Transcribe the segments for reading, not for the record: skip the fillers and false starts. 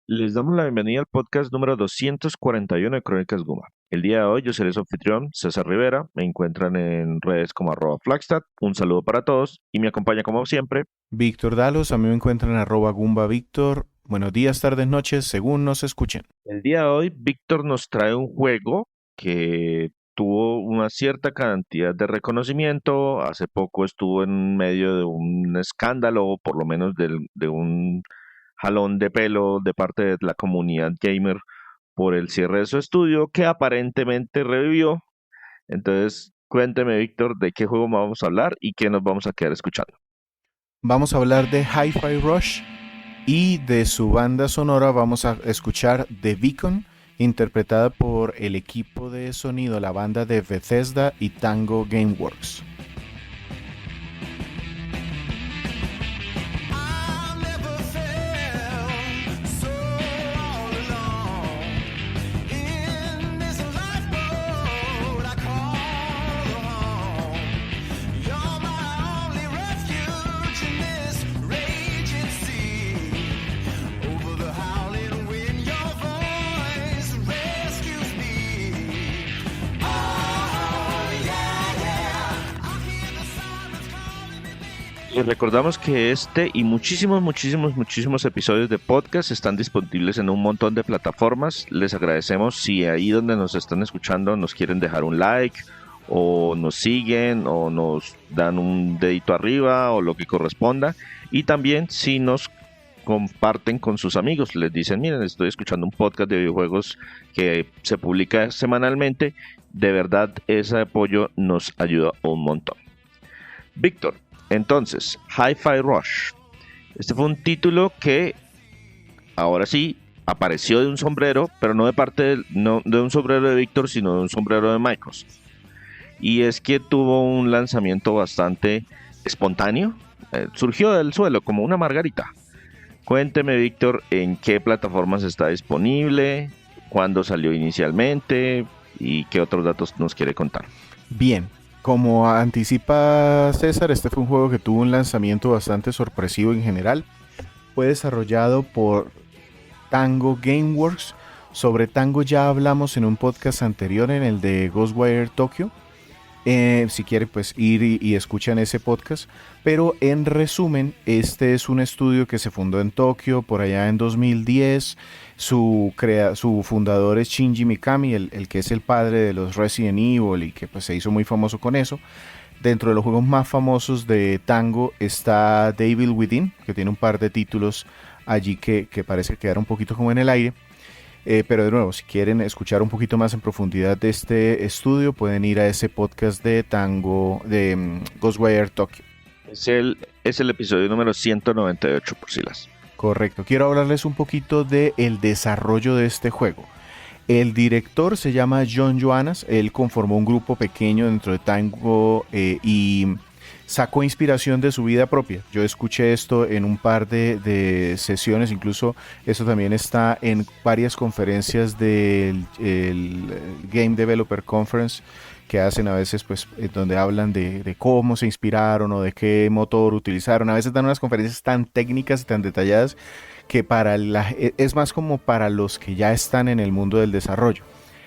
Les damos la bienvenida al podcast número 241 de Crónicas Guma. El día de hoy yo seré su anfitrión, César Rivera. Me encuentran en redes como @Flagstad. Un saludo para todos y me acompaña como siempre. Víctor Dalos, a mí me encuentran en @Gumba Víctor. Buenos días, tardes, noches, según nos escuchen. El día de hoy Víctor nos trae un juego que tuvo una cierta cantidad de reconocimiento. Hace poco estuvo en medio de un escándalo, o por lo menos de un jalón de pelo de parte de la comunidad gamer por el cierre de su estudio que aparentemente revivió. Entonces, cuénteme, Víctor, de qué juego vamos a hablar y qué nos vamos a quedar escuchando. Vamos a hablar de Hi-Fi Rush y de su banda sonora vamos a escuchar The Beacon, interpretada por el equipo de sonido, la banda de Bethesda y Tango Gameworks. Les recordamos que este y muchísimos episodios de podcast están disponibles en un montón de plataformas. Les agradecemos si ahí donde nos están escuchando nos quieren dejar un like o nos siguen o nos dan un dedito arriba o lo que corresponda. Y también si nos comparten con sus amigos, les dicen, miren, estoy escuchando un podcast de videojuegos que se publica semanalmente. De verdad, ese apoyo nos ayuda un montón. Víctor, entonces, Hi-Fi Rush. Este fue un título que, ahora sí, apareció de un sombrero, pero no de parte no de un sombrero de Víctor, sino de un sombrero de Microsoft. Y es que tuvo un lanzamiento bastante espontáneo. Surgió del suelo como una margarita. Cuénteme, Víctor, en qué plataformas está disponible, cuándo salió inicialmente y qué otros datos nos quiere contar. Bien, como anticipa César, este fue un juego que tuvo un lanzamiento bastante sorpresivo en general. Fue desarrollado por Tango Gameworks. Sobre Tango ya hablamos en un podcast anterior, en el de Ghostwire Tokyo. Si quiere, pues ir y escuchan ese podcast. Pero en resumen, este es un estudio que se fundó en Tokio por allá en 2010. Su fundador es Shinji Mikami, el que es el padre de los Resident Evil y que pues se hizo muy famoso con eso. Dentro de los juegos más famosos de Tango está Devil Within, que tiene un par de títulos allí que parece quedar un poquito como en el aire. Pero de nuevo, si quieren escuchar un poquito más en profundidad de este estudio, pueden ir a ese podcast de Tango, de Ghostwire Tokyo. Es el episodio número 198, por si las. Correcto. Quiero hablarles un poquito del desarrollo de este juego. El director se llama John Johannes. Él conformó un grupo pequeño dentro de Tango y sacó inspiración de su vida propia. Yo escuché esto en un par de sesiones, incluso esto también está en varias conferencias del Game Developer Conference que hacen a veces, pues, donde hablan de cómo se inspiraron o de qué motor utilizaron. A veces dan unas conferencias tan técnicas y tan detalladas que es más como para los que ya están en el mundo del desarrollo.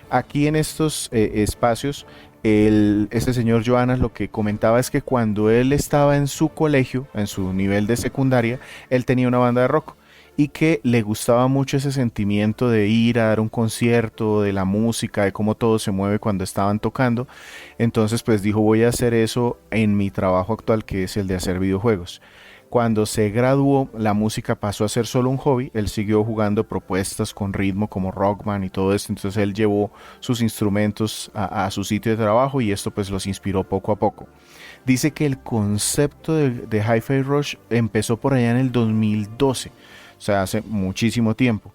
Aquí en estos espacios, este señor Johannes lo que comentaba es que cuando él estaba en su colegio, en su nivel de secundaria, él tenía una banda de rock y que le gustaba mucho ese sentimiento de ir a dar un concierto, de la música, de cómo todo se mueve cuando estaban tocando. Entonces pues dijo, voy a hacer eso en mi trabajo actual, que es el de hacer videojuegos. Cuando se graduó, la música pasó a ser solo un hobby. Él siguió jugando propuestas con ritmo como Rockman y todo esto. Entonces él llevó sus instrumentos a su sitio de trabajo y esto pues los inspiró poco a poco. Dice que el concepto de Hi-Fi Rush empezó por allá en el 2012, o sea, hace muchísimo tiempo.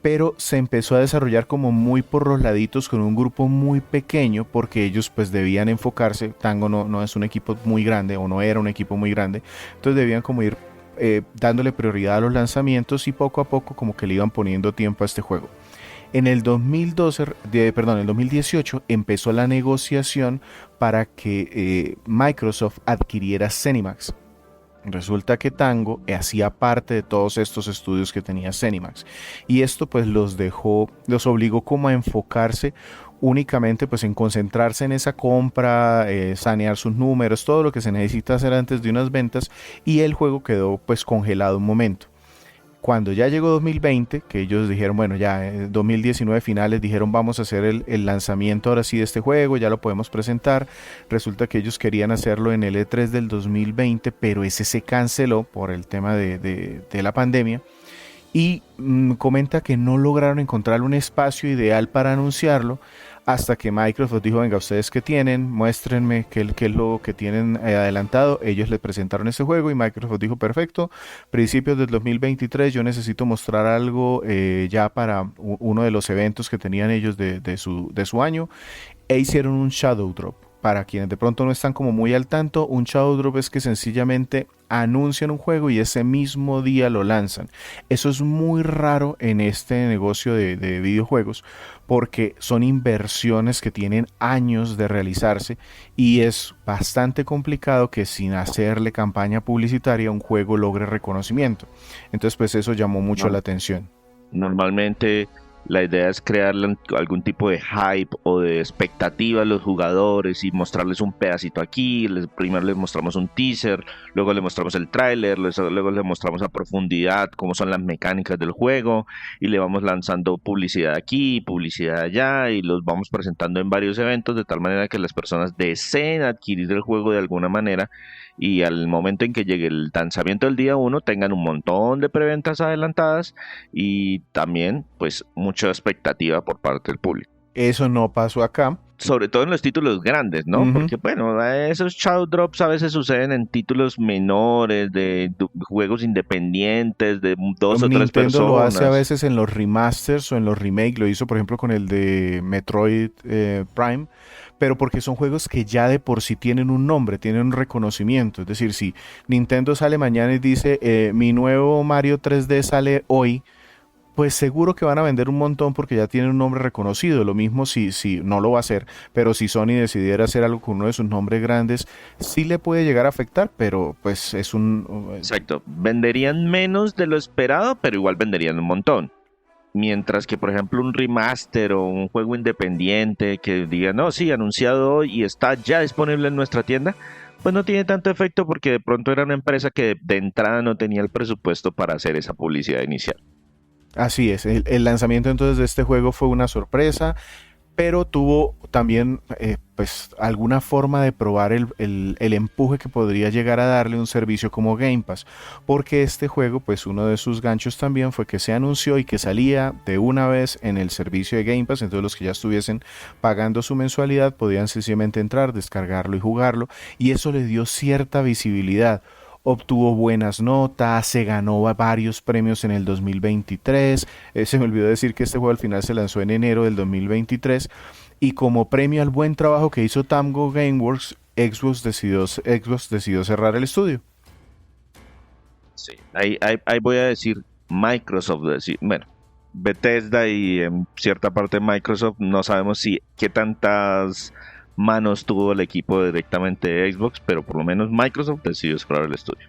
Pero se empezó a desarrollar como muy por los laditos con un grupo muy pequeño porque ellos pues debían enfocarse. Tango no es un equipo muy grande o no era un equipo muy grande, entonces debían como ir dándole prioridad a los lanzamientos y poco a poco como que le iban poniendo tiempo a este juego. En el 2012, perdón, en el 2018 empezó la negociación para que Microsoft adquiriera Zenimax. Resulta que Tango hacía parte de todos estos estudios que tenía Zenimax y esto pues los obligó como a enfocarse únicamente pues en concentrarse en esa compra, sanear sus números, todo lo que se necesita hacer antes de unas ventas y el juego quedó pues congelado un momento. Cuando ya llegó 2020, que ellos dijeron, bueno, ya en 2019 finales dijeron vamos a hacer el lanzamiento ahora sí de este juego, ya lo podemos presentar. Resulta que ellos querían hacerlo en el E3 del 2020, pero ese se canceló por el tema de la pandemia. Y comenta que no lograron encontrar un espacio ideal para anunciarlo hasta que Microsoft dijo, venga, ustedes que tienen, muéstrenme qué es lo que tienen adelantado. Ellos le presentaron ese juego y Microsoft dijo, perfecto, principios del 2023 yo necesito mostrar algo ya para uno de los eventos que tenían ellos de su año e hicieron un Shadow Drop. Para quienes de pronto no están como muy al tanto, un Shadow Drop es que sencillamente anuncian un juego y ese mismo día lo lanzan. Eso es muy raro en este negocio de videojuegos porque son inversiones que tienen años de realizarse y es bastante complicado que sin hacerle campaña publicitaria un juego logre reconocimiento. Entonces pues eso llamó mucho la atención. Normalmente la idea es crearle algún tipo de hype o de expectativa a los jugadores y mostrarles un pedacito aquí. Primero les mostramos un teaser, luego les mostramos el tráiler, luego les mostramos a profundidad cómo son las mecánicas del juego y le vamos lanzando publicidad aquí, publicidad allá y los vamos presentando en varios eventos de tal manera que las personas deseen adquirir el juego de alguna manera y al momento en que llegue el lanzamiento del día 1 tengan un montón de preventas adelantadas y también pues mucha expectativa por parte del público. Eso no pasó acá. Sobre todo en los títulos grandes, ¿no? Porque bueno, esos Shadow Drops a veces suceden en títulos menores, de juegos independientes, de dos o tres personas. Nintendo lo hace a veces en los remasters o en los remakes, lo hizo por ejemplo con el de Metroid Prime, pero porque son juegos que ya de por sí tienen un nombre, tienen un reconocimiento. Es decir, si Nintendo sale mañana y dice mi nuevo Mario 3D sale hoy, pues seguro que van a vender un montón porque ya tienen un nombre reconocido. Lo mismo si no lo va a hacer, pero si Sony decidiera hacer algo con uno de sus nombres grandes, sí le puede llegar a afectar, pero pues es un... Exacto, venderían menos de lo esperado, pero igual venderían un montón. Mientras que, por ejemplo, un remaster o un juego independiente que diga, no, sí, anunciado hoy y está ya disponible en nuestra tienda, pues no tiene tanto efecto porque de pronto era una empresa que de entrada no tenía el presupuesto para hacer esa publicidad inicial. Así es, el lanzamiento entonces de este juego fue una sorpresa, pero tuvo también pues alguna forma de probar el empuje que podría llegar a darle un servicio como Game Pass, porque este juego pues uno de sus ganchos también fue que se anunció y que salía de una vez en el servicio de Game Pass, entonces los que ya estuviesen pagando su mensualidad podían sencillamente entrar, descargarlo y jugarlo, y eso le dio cierta visibilidad. Obtuvo buenas notas, se ganó varios premios en el 2023, se me olvidó decir que este juego al final se lanzó en enero del 2023 y como premio al buen trabajo que hizo Tango Gameworks, Xbox decidió cerrar el estudio. Sí, ahí voy a decir Microsoft, bueno, Bethesda y en cierta parte Microsoft, no sabemos si qué tantas manos tuvo el equipo directamente de Xbox, pero por lo menos Microsoft decidió cerrar el estudio.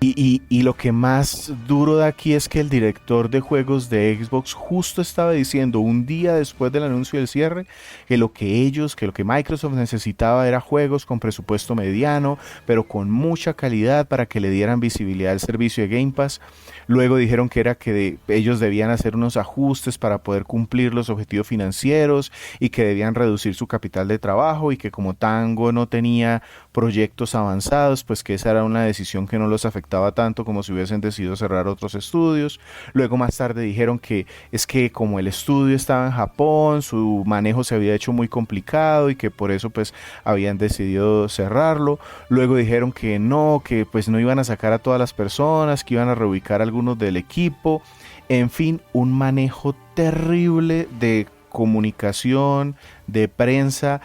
Y lo que más duro de aquí es que el director de juegos de Xbox justo estaba diciendo un día después del anuncio del cierre que lo que Microsoft necesitaba era juegos con presupuesto mediano, pero con mucha calidad para que le dieran visibilidad al servicio de Game Pass. Luego dijeron que era que ellos debían hacer unos ajustes para poder cumplir los objetivos financieros y que debían reducir su capital de trabajo y que como Tango no tenía proyectos avanzados, pues que esa era una decisión que no los afectaba tanto como si hubiesen decidido cerrar otros estudios. Luego más tarde dijeron que es que como el estudio estaba en Japón, su manejo se había hecho muy complicado y que por eso pues habían decidido cerrarlo. Luego dijeron que no, que pues no iban a sacar a todas las personas, que iban a reubicar a algunos del equipo. En fin, un manejo terrible de comunicación, de prensa.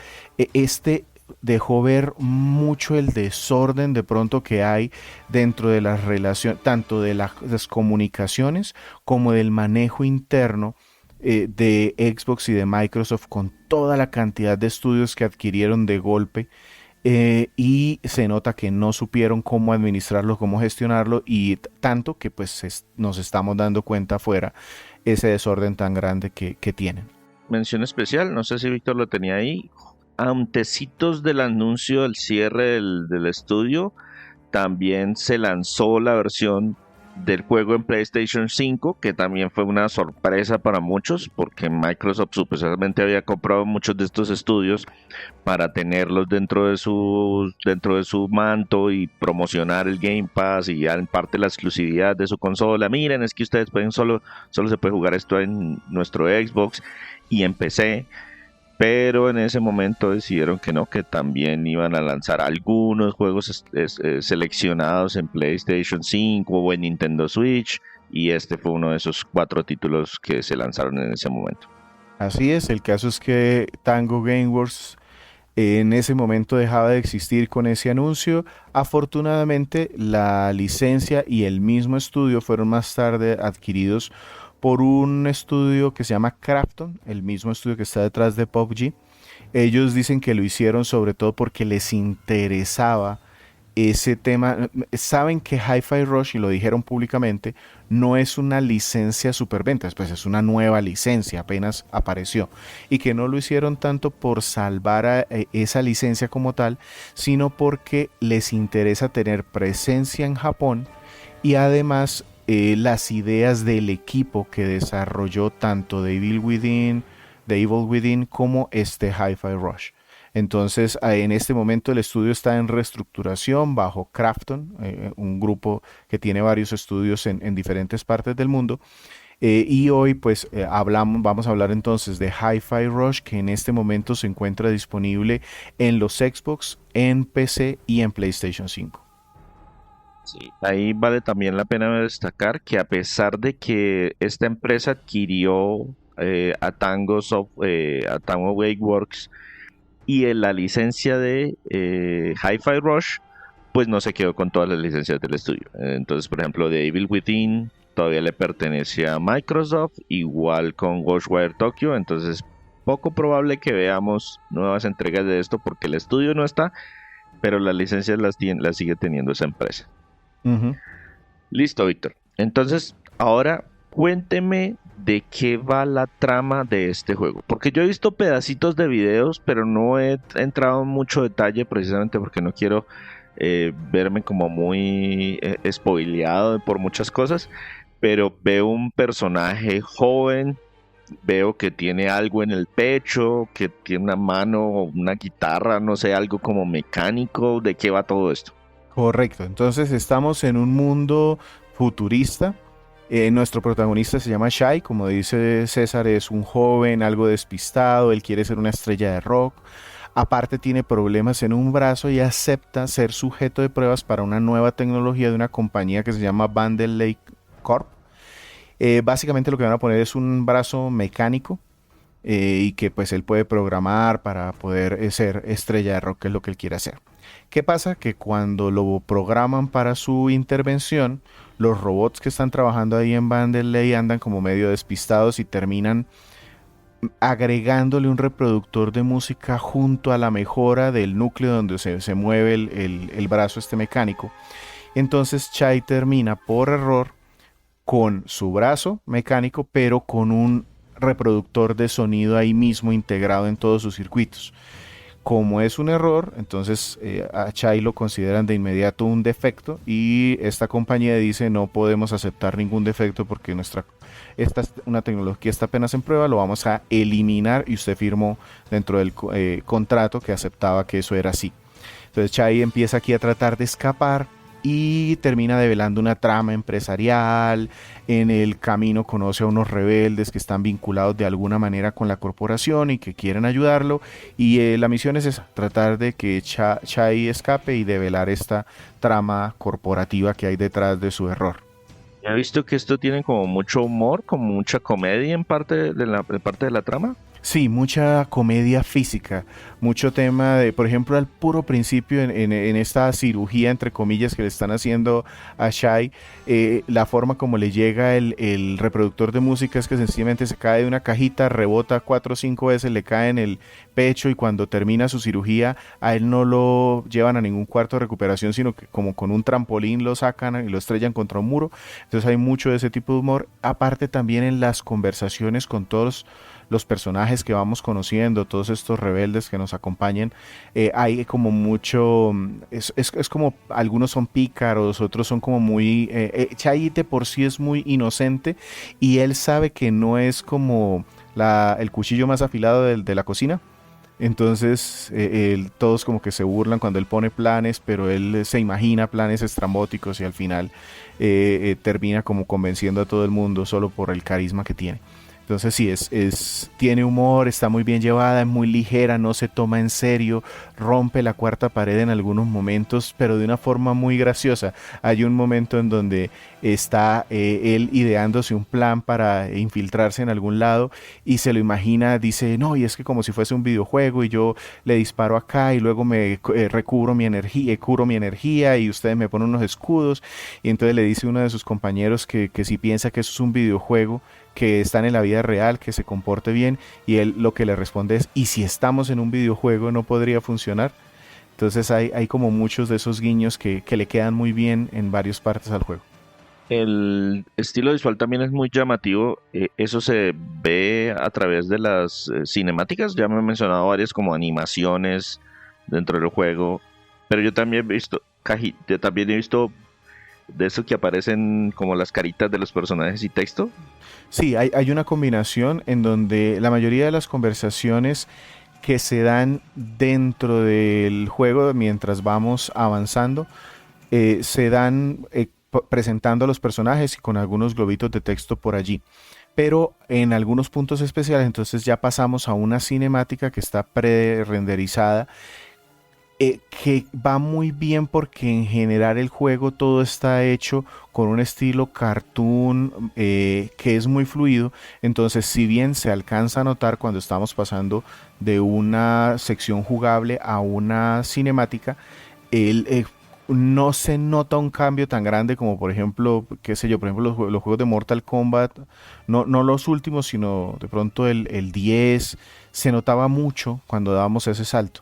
Dejó ver mucho el desorden de pronto que hay dentro de las relaciones, tanto de las comunicaciones como del manejo interno de Xbox y de Microsoft con toda la cantidad de estudios que adquirieron de golpe y se nota que no supieron cómo administrarlo, cómo gestionarlo, y tanto que pues nos estamos dando cuenta afuera ese desorden tan grande que tienen. Mención especial, no sé si Víctor lo tenía ahí, antecitos del anuncio del cierre del estudio, también se lanzó la versión del juego en PlayStation 5, que también fue una sorpresa para muchos, porque Microsoft supuestamente había comprado muchos de estos estudios para tenerlos dentro de su manto y promocionar el Game Pass y ya en parte la exclusividad de su consola. Miren, es que ustedes pueden solo se puede jugar esto en nuestro Xbox y en PC. Pero en ese momento decidieron que no, que también iban a lanzar algunos juegos seleccionados en PlayStation 5 o en Nintendo Switch, y este fue uno de esos 4 títulos que se lanzaron en ese momento. Así es, el caso es que Tango Gameworks en ese momento dejaba de existir con ese anuncio. Afortunadamente, la licencia y el mismo estudio fueron más tarde adquiridos por un estudio que se llama Krafton, el mismo estudio que está detrás de PUBG. Ellos dicen que lo hicieron sobre todo porque les interesaba ese tema. Saben que Hi-Fi Rush, y lo dijeron públicamente, no es una licencia superventas, pues es una nueva licencia, apenas apareció, y que no lo hicieron tanto por salvar a esa licencia como tal, sino porque les interesa tener presencia en Japón y además las ideas del equipo que desarrolló tanto The Evil Within como este Hi-Fi Rush. Entonces, en este momento el estudio está en reestructuración bajo Krafton, un grupo que tiene varios estudios en diferentes partes del mundo. Y hoy pues vamos a hablar entonces de Hi-Fi Rush, que en este momento se encuentra disponible en los Xbox, en PC y en PlayStation 5. Sí, ahí vale también la pena destacar que a pesar de que esta empresa adquirió a Tango Gameworks y en la licencia de Hi-Fi Rush, pues no se quedó con todas las licencias del estudio. Entonces, por ejemplo, The Evil Within todavía le pertenece a Microsoft, igual con Ghostwire Tokyo. Entonces, poco probable que veamos nuevas entregas de esto porque el estudio no está, pero las licencias las sigue teniendo esa empresa. Uh-huh. Listo, Víctor. Entonces, ahora cuénteme de qué va la trama de este juego. Porque yo he visto pedacitos de videos, pero no he entrado en mucho detalle precisamente porque no quiero verme como muy spoileado por muchas cosas. Pero veo un personaje joven, veo que tiene algo en el pecho, que tiene una mano o una guitarra, no sé, algo como mecánico. ¿De qué va todo esto? Correcto, entonces estamos en un mundo futurista. Nuestro protagonista se llama Shai, como dice César, es un joven algo despistado, él quiere ser una estrella de rock. Aparte tiene problemas en un brazo y acepta ser sujeto de pruebas para una nueva tecnología de una compañía que se llama Vandal Lake Corp. Básicamente lo que van a poner es un brazo mecánico y que pues él puede programar para poder ser estrella de rock, que es lo que él quiere hacer. ¿Qué pasa? Que cuando lo programan para su intervención, los robots que están trabajando ahí en Vanderlei andan como medio despistados y terminan agregándole un reproductor de música junto a la mejora del núcleo donde se mueve el brazo este mecánico. Entonces Chai termina por error con su brazo mecánico, pero con un reproductor de sonido ahí mismo integrado en todos sus circuitos. Como es un error, entonces a Chai lo consideran de inmediato un defecto y esta compañía dice no podemos aceptar ningún defecto porque esta es una tecnología, está apenas en prueba, lo vamos a eliminar y usted firmó dentro del contrato que aceptaba que eso era así. Entonces Chai empieza aquí a tratar de escapar y termina develando una trama empresarial. En el camino conoce a unos rebeldes que están vinculados de alguna manera con la corporación y que quieren ayudarlo, y la misión es esa, tratar de que Chai escape y develar esta trama corporativa que hay detrás de su error. He visto que esto tiene como mucho humor, como mucha comedia en parte de la trama. Sí, mucha comedia física, mucho tema de, por ejemplo, al puro principio en esta cirugía, entre comillas, que le están haciendo a Shai, la forma como le llega el reproductor de música es que sencillamente se cae de una cajita, rebota 4 o 5 veces, le cae en el pecho y cuando termina su cirugía a él no lo llevan a ningún cuarto de recuperación, sino que como con un trampolín lo sacan y lo estrellan contra un muro. Entonces hay mucho de ese tipo de humor, aparte también en las conversaciones con todos los personajes que vamos conociendo, todos estos rebeldes que nos acompañan, hay como mucho, es como algunos son pícaros, otros son como muy, Chai de por sí es muy inocente y él sabe que no es como el cuchillo más afilado de la cocina. Entonces, todos como que se burlan cuando él pone planes, pero él se imagina planes estrambóticos y al final termina como convenciendo a todo el mundo solo por el carisma que tiene. Entonces sí, tiene humor, está muy bien llevada, es muy ligera, no se toma en serio, rompe la cuarta pared en algunos momentos, pero de una forma muy graciosa. Hay un momento en donde está él ideándose un plan para infiltrarse en algún lado y se lo imagina, dice, no, y es que como si fuese un videojuego y yo le disparo acá y luego me recubro mi energía, curo mi energía y ustedes me ponen unos escudos y entonces le dice uno de sus compañeros que si piensa que eso es un videojuego, que están en la vida real, que se comporte bien, y él lo que le responde es, ¿y si estamos en un videojuego no podría funcionar? Entonces hay como muchos de esos guiños que le quedan muy bien en varias partes al juego. El estilo visual también es muy llamativo. Eso se ve a través de las cinemáticas. Ya me he mencionado varias como animaciones dentro del juego. Pero yo también he visto, yo también he visto de eso que aparecen como las caritas de los personajes y texto. Sí, hay una combinación en donde la mayoría de las conversaciones que se dan dentro del juego mientras vamos avanzando, se dan presentando a los personajes y con algunos globitos de texto por allí. Pero en algunos puntos especiales, entonces ya pasamos a una cinemática que está pre-renderizada, que va muy bien porque en general el juego todo está hecho con un estilo cartoon, que es muy fluido. Entonces, si bien se alcanza a notar cuando estamos pasando de una sección jugable a una cinemática, el, no se nota un cambio tan grande como por ejemplo, qué sé yo, por ejemplo los juegos de Mortal Kombat, no los últimos, sino de pronto el 10 se notaba mucho cuando dábamos ese salto.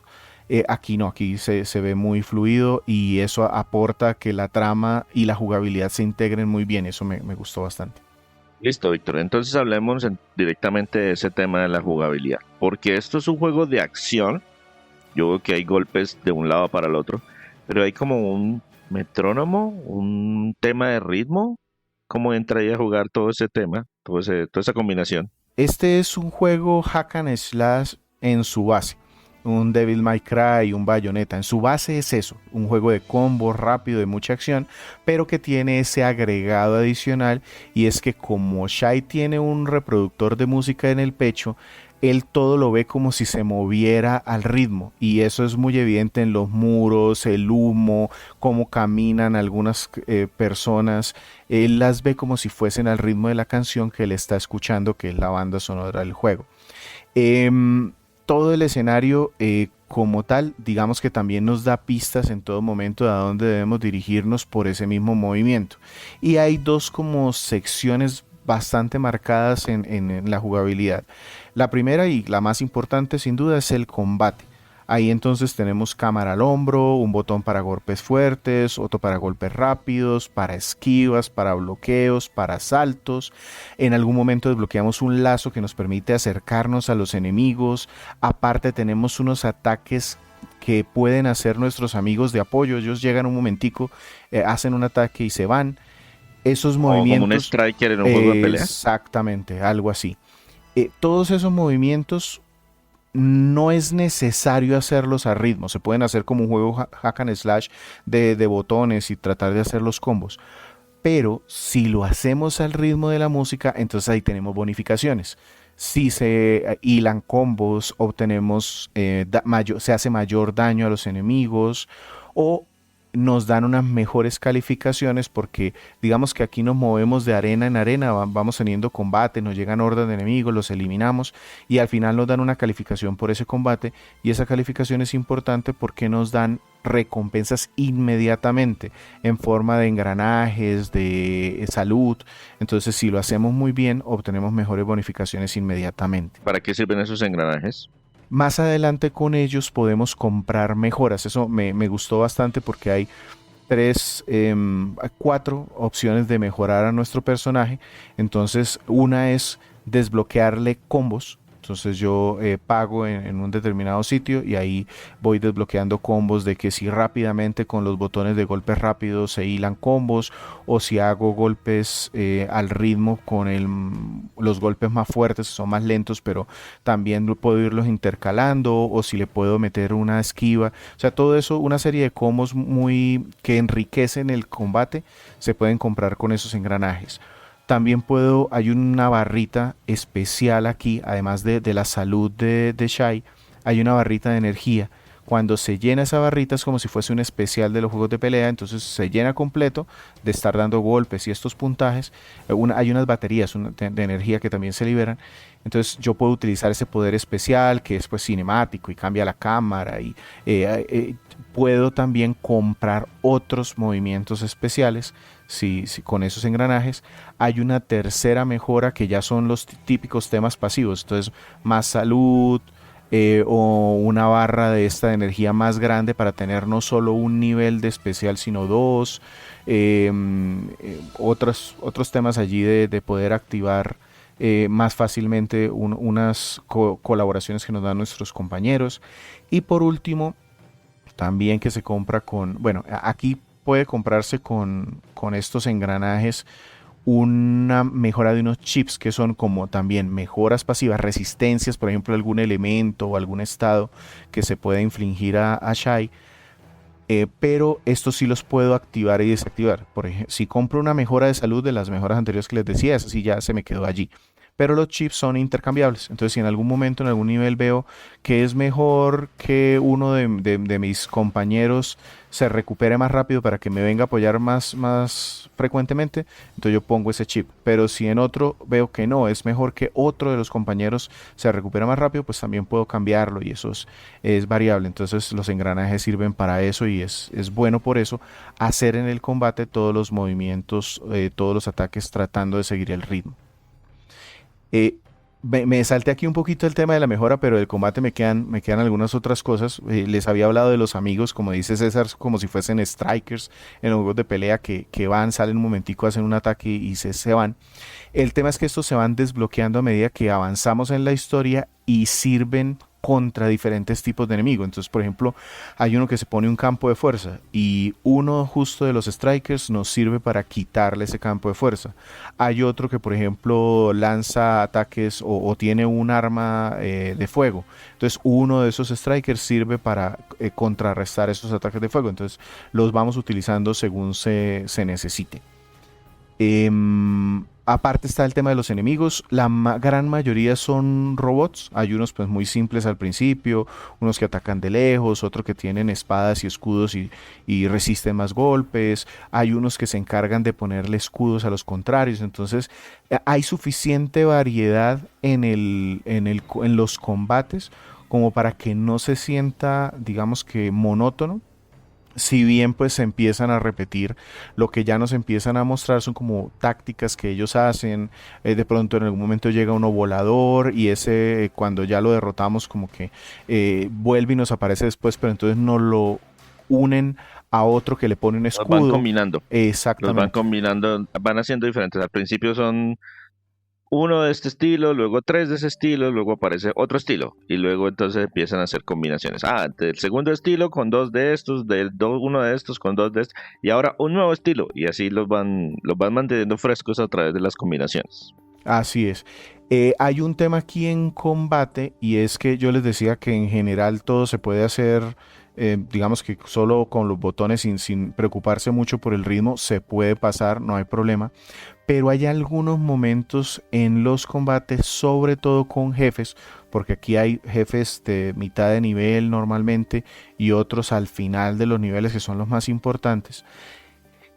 Aquí no, aquí se ve muy fluido y eso aporta que la trama y la jugabilidad se integren muy bien, eso me gustó bastante. Listo, Víctor. Entonces hablemos directamente de ese tema de la jugabilidad. Porque esto es un juego de acción. Yo veo que hay golpes de un lado para el otro. Pero hay como un metrónomo, un tema de ritmo. ¿Cómo entra ahí a jugar todo ese tema? Toda esa combinación. Este es un juego hack and slash en su base. Un Devil May Cry, un Bayonetta. En su base es eso, un juego de combos rápido, de mucha acción, pero que tiene ese agregado adicional y es que como Shai tiene un reproductor de música en el pecho, él todo lo ve como si se moviera al ritmo y eso es muy evidente en los muros, el humo, cómo caminan algunas personas, él las ve como si fuesen al ritmo de la canción que él está escuchando, que es la banda sonora del juego. Todo el escenario como tal, digamos que también nos da pistas en todo momento de a dónde debemos dirigirnos por ese mismo movimiento. Y hay dos como secciones bastante marcadas en la jugabilidad. La primera y la más importante sin duda es el combate. Ahí entonces tenemos cámara al hombro, un botón para golpes fuertes, otro para golpes rápidos, para esquivas, para bloqueos, para saltos. En algún momento desbloqueamos un lazo que nos permite acercarnos a los enemigos. Aparte tenemos unos ataques que pueden hacer nuestros amigos de apoyo. Ellos llegan un momentico, hacen un ataque y se van. Esos O como un movimientos, striker en un juego de peleas. exactamente, algo así. Todos esos movimientos no es necesario hacerlos a ritmo. Se pueden hacer como un juego hack and slash de botones y tratar de hacer los combos. Pero si lo hacemos al ritmo de la música, entonces ahí tenemos bonificaciones. Si se hilan combos, obtenemos, se hace mayor daño a los enemigos o nos dan unas mejores calificaciones porque digamos que aquí nos movemos de arena en arena, vamos teniendo combate, nos llegan hordas de enemigos, los eliminamos y al final nos dan una calificación por ese combate y esa calificación es importante porque nos dan recompensas inmediatamente en forma de engranajes, de salud. Entonces si lo hacemos muy bien obtenemos mejores bonificaciones inmediatamente. ¿Para qué sirven esos engranajes? Más adelante con ellos podemos comprar mejoras. Eso me gustó bastante porque hay cuatro opciones de mejorar a nuestro personaje. Entonces una es desbloquearle combos. Entonces yo pago en un determinado sitio y ahí voy desbloqueando combos de que si rápidamente con los botones de golpes rápidos se hilan combos o si hago golpes al ritmo con los golpes más fuertes, son más lentos, pero también puedo irlos intercalando o si le puedo meter una esquiva. O sea, todo eso, una serie de combos muy que enriquecen el combate, se pueden comprar con esos engranajes. También hay una barrita especial aquí, además de la salud de Shai, hay una barrita de energía. Cuando se llena esa barrita es como si fuese un especial de los juegos de pelea, entonces se llena completo de estar dando golpes y estos puntajes. Hay unas baterías de energía que también se liberan, entonces yo puedo utilizar ese poder especial que es pues cinemático y cambia la cámara y puedo también comprar otros movimientos especiales si con esos engranajes. Hay una tercera mejora que ya son los típicos temas pasivos, entonces más salud, o una barra de esta de energía más grande para tener no solo un nivel de especial sino dos, otros temas allí de poder activar más fácilmente unas colaboraciones que nos dan nuestros compañeros. Y por último, también que se compra bueno, aquí puede comprarse con estos engranajes una mejora de unos chips que son como también mejoras pasivas, resistencias, por ejemplo, algún elemento o algún estado que se pueda infligir a Shai. Pero estos sí los puedo activar y desactivar. Por ejemplo, si compro una mejora de salud de las mejoras anteriores que les decía, esa sí ya se me quedó allí. Pero los chips son intercambiables. Entonces, si en algún momento, en algún nivel veo que es mejor que uno de mis compañeros se recupere más rápido para que me venga a apoyar más frecuentemente, entonces yo pongo ese chip. Pero si en otro veo que no, es mejor que otro de los compañeros se recupere más rápido, pues también puedo cambiarlo y eso es variable. Entonces los engranajes sirven para eso y es bueno por eso hacer en el combate todos los movimientos, todos los ataques tratando de seguir el ritmo. Eh, me salté aquí un poquito el tema de la mejora, pero del combate me quedan algunas otras cosas. Les había hablado de los amigos, como dice César, como si fuesen strikers en los juegos de pelea que van, salen un momentico, hacen un ataque y se van. El tema es que estos se van desbloqueando a medida que avanzamos en la historia y sirven contra diferentes tipos de enemigos. Entonces, por ejemplo, hay uno que se pone un campo de fuerza y uno justo de los strikers nos sirve para quitarle ese campo de fuerza. Hay otro que, por ejemplo, lanza ataques o tiene un arma de fuego. Entonces, uno de esos strikers sirve para contrarrestar esos ataques de fuego. Entonces, los vamos utilizando según se necesite. Aparte está el tema de los enemigos. La gran mayoría son robots. Hay unos pues muy simples al principio, unos que atacan de lejos, otros que tienen espadas y escudos y resisten más golpes. Hay unos que se encargan de ponerle escudos a los contrarios. Entonces hay suficiente variedad en los combates como para que no se sienta, digamos que monótono. Si bien pues se empiezan a repetir, lo que ya nos empiezan a mostrar son como tácticas que ellos hacen. De pronto en algún momento llega uno volador y ese cuando ya lo derrotamos como que vuelve y nos aparece después, pero entonces nos lo unen a otro que le pone un escudo. Los van combinando. Exactamente. Los van combinando, van haciendo diferentes. Al principio son uno de este estilo, luego tres de ese estilo, luego aparece otro estilo y luego entonces empiezan a hacer combinaciones. Del segundo estilo con dos de estos, uno de estos con dos de estos y ahora un nuevo estilo y así los van manteniendo frescos a través de las combinaciones. Así es. Hay un tema aquí en combate y es que yo les decía que en general todo se puede hacer, digamos que solo con los botones sin preocuparse mucho por el ritmo, se puede pasar, no hay problema. pero hay algunos momentos en los combates, sobre todo con jefes, porque aquí hay jefes de mitad de nivel normalmente y otros al final de los niveles que son los más importantes,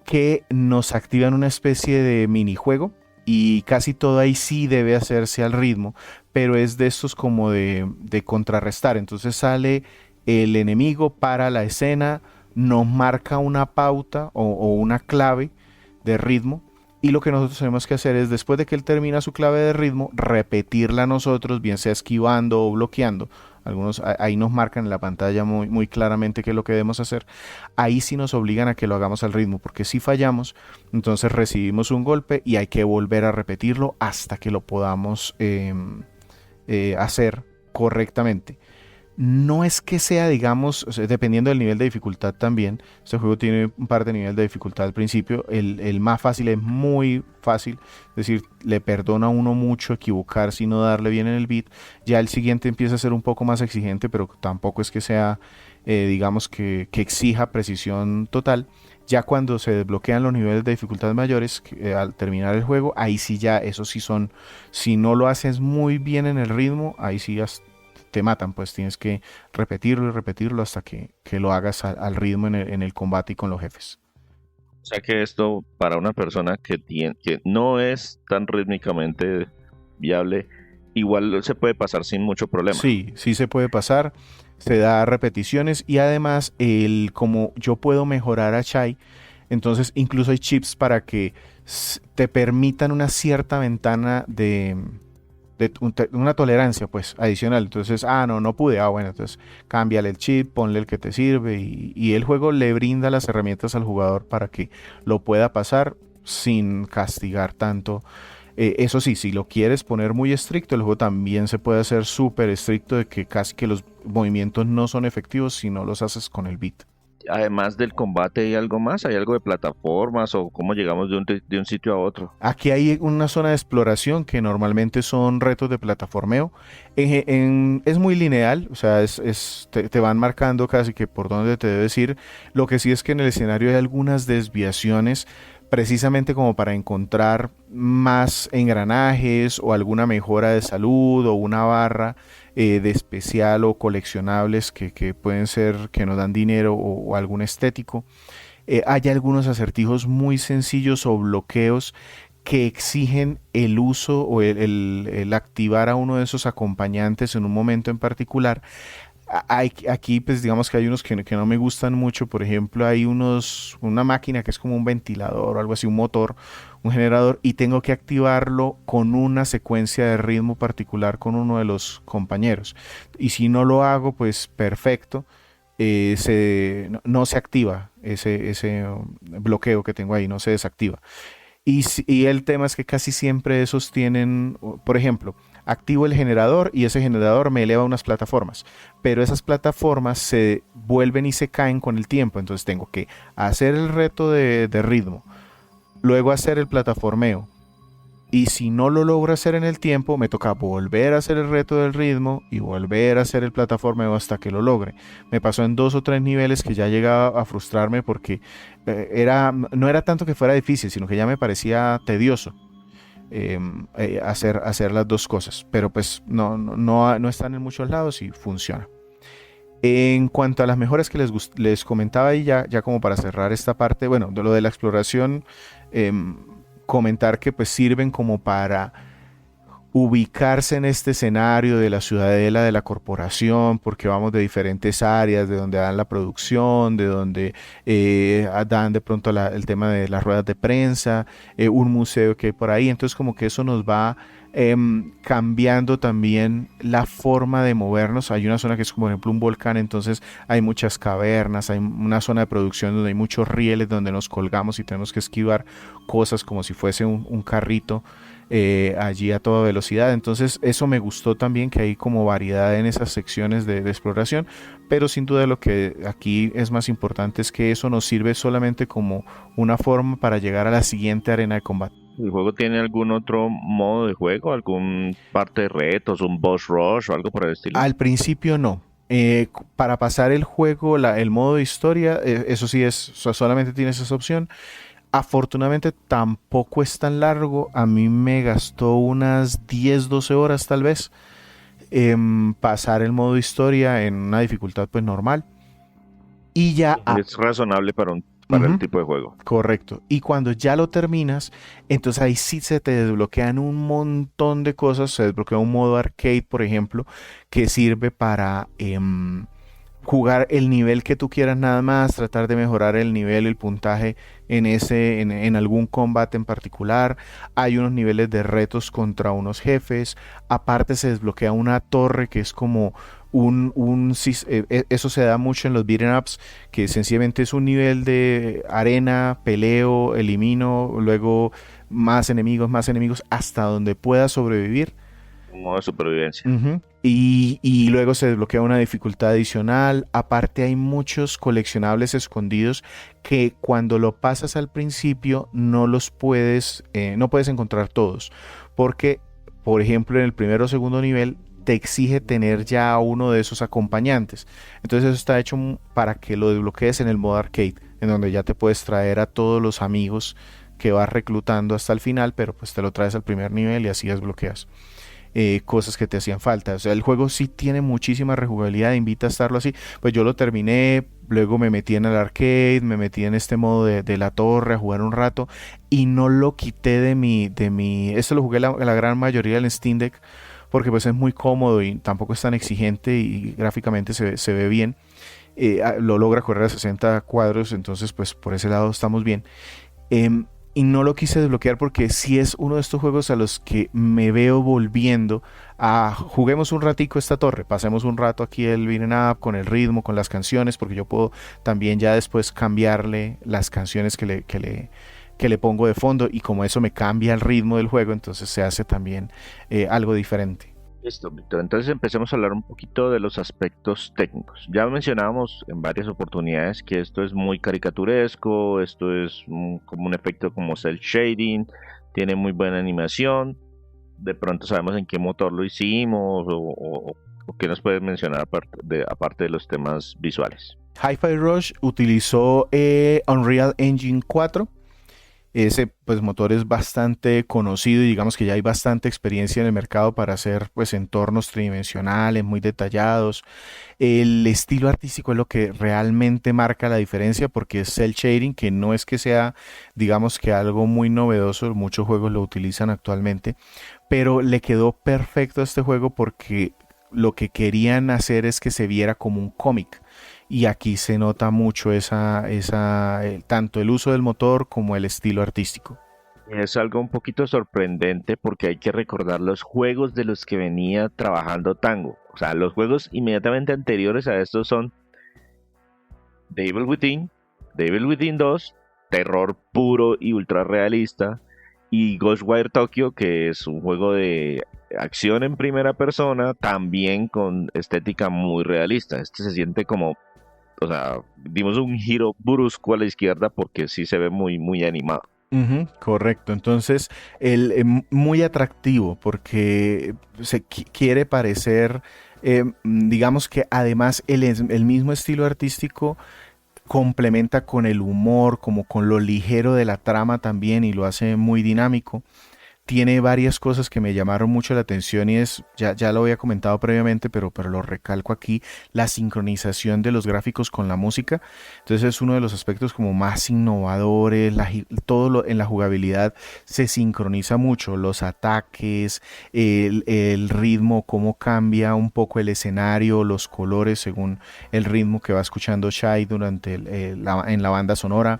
que nos activan una especie de minijuego y casi todo ahí sí debe hacerse al ritmo, pero es de estos como de contrarrestar. Entonces sale el enemigo para la escena, nos marca una pauta o una clave de ritmo y lo que nosotros tenemos que hacer es, después de que él termina su clave de ritmo, repetirla nosotros, bien sea esquivando o bloqueando. Algunos ahí nos marcan en la pantalla muy claramente qué es lo que debemos hacer. Ahí sí nos obligan a que lo hagamos al ritmo, porque si fallamos, entonces recibimos un golpe y hay que volver a repetirlo hasta que lo podamos hacer correctamente. No es que sea, digamos, o sea, dependiendo del nivel de dificultad también. Este juego tiene un par de niveles de dificultad al principio. El más fácil es muy fácil, es decir, le perdona a uno mucho equivocarse y no darle bien en el beat. Ya el siguiente empieza a ser un poco más exigente, pero tampoco es que sea, digamos, que exija precisión total. Ya cuando se desbloquean los niveles de dificultad mayores, al terminar el juego, ahí sí ya, eso sí son, si no lo haces muy bien en el ritmo, ahí sí ya te matan, pues tienes que repetirlo y repetirlo hasta que lo hagas al ritmo en el combate y con los jefes. O sea que esto para una persona que no es tan rítmicamente viable, igual se puede pasar sin mucho problema. Sí, sí se puede pasar, se da repeticiones y además como yo puedo mejorar a Chai, entonces incluso hay chips para que te permitan una cierta ventana de una tolerancia pues adicional. Entonces, no pude, bueno, entonces cámbiale el chip, ponle el que te sirve y el juego le brinda las herramientas al jugador para que lo pueda pasar sin castigar tanto. Eso sí, si lo quieres poner muy estricto, el juego también se puede hacer súper estricto, de que casi que los movimientos no son efectivos si no los haces con el beat. Además del combate, ¿hay algo más? ¿Hay algo de plataformas o cómo llegamos de un sitio a otro? Aquí hay una zona de exploración que normalmente son retos de plataformeo. Es muy lineal, o sea, te van marcando casi que por dónde te debes ir. Lo que sí es que en el escenario hay algunas desviaciones precisamente como para encontrar más engranajes o alguna mejora de salud o una barra de especial o coleccionables que pueden ser que nos dan dinero o algún estético. Hay algunos acertijos muy sencillos o bloqueos que exigen el uso o el activar a uno de esos acompañantes en un momento en particular. Aquí pues digamos que hay unos que no me gustan mucho. Por ejemplo, hay una máquina que es como un ventilador o algo así, un motor, un generador, y tengo que activarlo con una secuencia de ritmo particular con uno de los compañeros, y si no lo hago pues perfecto, no se activa ese bloqueo que tengo ahí, no se desactiva. Y el tema es que casi siempre esos tienen, por ejemplo, activo el generador y ese generador me eleva unas plataformas, pero esas plataformas se vuelven y se caen con el tiempo. Entonces tengo que hacer el reto de ritmo, luego hacer el plataformeo, y si no lo logro hacer en el tiempo, me toca volver a hacer el reto del ritmo y volver a hacer el plataformeo hasta que lo logre. Me pasó en 2 o 3 niveles que ya llegaba a frustrarme porque no era tanto que fuera difícil, sino que ya me parecía tedioso hacer las dos cosas. Pero pues no están en muchos lados y funciona. En cuanto a las mejoras que les comentaba, y ya como para cerrar esta parte, bueno, de lo de la exploración, comentar que pues sirven como para ubicarse en este escenario de la ciudadela de la corporación, porque vamos de diferentes áreas, de donde dan la producción, de donde dan de pronto el tema de las ruedas de prensa, un museo que hay por ahí. Entonces como que eso nos va cambiando también la forma de movernos. Hay una zona que es como por ejemplo un volcán, entonces hay muchas cavernas, hay una zona de producción donde hay muchos rieles donde nos colgamos y tenemos que esquivar cosas como si fuese un carrito allí a toda velocidad. Entonces eso me gustó también, que hay como variedad en esas secciones de exploración, pero sin duda lo que aquí es más importante es que eso nos sirve solamente como una forma para llegar a la siguiente arena de combate. ¿El juego tiene algún otro modo de juego? ¿Algún parte de retos, un boss rush o algo por el estilo? Al principio no. Para pasar el juego, el modo de historia, eso sí solamente tienes esa opción. Afortunadamente tampoco es tan largo, a mí me gastó unas 10, 12 horas tal vez pasar el modo historia en una dificultad pues normal. Y ya... Es razonable para el Ujú, tipo de juego. correcto. Y cuando ya lo terminas, entonces ahí sí se te desbloquean un montón de cosas. Se desbloquea un modo arcade, por ejemplo, que sirve para jugar el nivel que tú quieras nada más, tratar de mejorar el nivel, el puntaje en algún combate en particular. Hay unos niveles de retos contra unos jefes. Aparte se desbloquea una torre que es como eso se da mucho en los beat'em ups, que sencillamente es un nivel de arena, peleo, elimino, luego más enemigos, hasta donde pueda sobrevivir. Un modo de supervivencia. Ujú. Y luego se desbloquea una dificultad adicional. Aparte hay muchos coleccionables escondidos que cuando lo pasas al principio no puedes encontrar todos. Porque, por ejemplo, en el primero o segundo nivel te exige tener ya a uno de esos acompañantes. Entonces eso está hecho para que lo desbloquees en el modo arcade, en donde ya te puedes traer a todos los amigos que vas reclutando hasta el final, pero pues te lo traes al primer nivel y así desbloqueas cosas que te hacían falta. O sea, el juego sí tiene muchísima rejugabilidad, invita a estarlo así. Pues yo lo terminé, luego me metí en el arcade, me metí en este modo de la torre a jugar un rato y no lo quité esto lo jugué la gran mayoría del Steam Deck porque pues es muy cómodo y tampoco es tan exigente y gráficamente se ve bien. Lo logra correr a 60 cuadros, entonces pues por ese lado estamos bien. Em, y no lo quise desbloquear porque sí es uno de estos juegos a los que me veo volviendo a juguemos un ratico esta torre, pasemos un rato aquí el beat'em up con el ritmo, con las canciones, porque yo puedo también ya después cambiarle las canciones que le pongo de fondo y como eso me cambia el ritmo del juego, entonces se hace también algo diferente. Listo, Víctor. Entonces empecemos a hablar un poquito de los aspectos técnicos. Ya mencionábamos en varias oportunidades que esto es muy caricaturesco, esto es como un efecto como cel shading, tiene muy buena animación. De pronto sabemos en qué motor lo hicimos o qué nos puedes mencionar aparte de los temas visuales. Hi-Fi Rush utilizó Unreal Engine 4. Ese pues motor es bastante conocido y digamos que ya hay bastante experiencia en el mercado para hacer pues entornos tridimensionales muy detallados. El estilo artístico es lo que realmente marca la diferencia porque es cel shading, que no es que sea digamos que algo muy novedoso, muchos juegos lo utilizan actualmente, pero le quedó perfecto a este juego porque lo que querían hacer es que se viera como un cómic y aquí se nota mucho tanto el uso del motor como el estilo artístico. Es algo un poquito sorprendente porque hay que recordar los juegos de los que venía trabajando Tango. O sea, los juegos inmediatamente anteriores a estos son The Evil Within, The Evil Within 2, terror puro y ultra realista, y Ghostwire Tokyo, que es un juego de acción en primera persona, también con estética muy realista. Este se siente como, o sea, dimos un giro brusco a la izquierda porque sí se ve muy, muy animado. Ujú, correcto, entonces muy atractivo porque quiere parecer, digamos que además el mismo estilo artístico complementa con el humor, como con lo ligero de la trama también y lo hace muy dinámico. Tiene varias cosas que me llamaron mucho la atención y ya lo había comentado previamente, pero lo recalco aquí, la sincronización de los gráficos con la música. Entonces es uno de los aspectos como más innovadores, en la jugabilidad se sincroniza mucho, los ataques, el ritmo, cómo cambia un poco el escenario, los colores según el ritmo que va escuchando Shai en la banda sonora,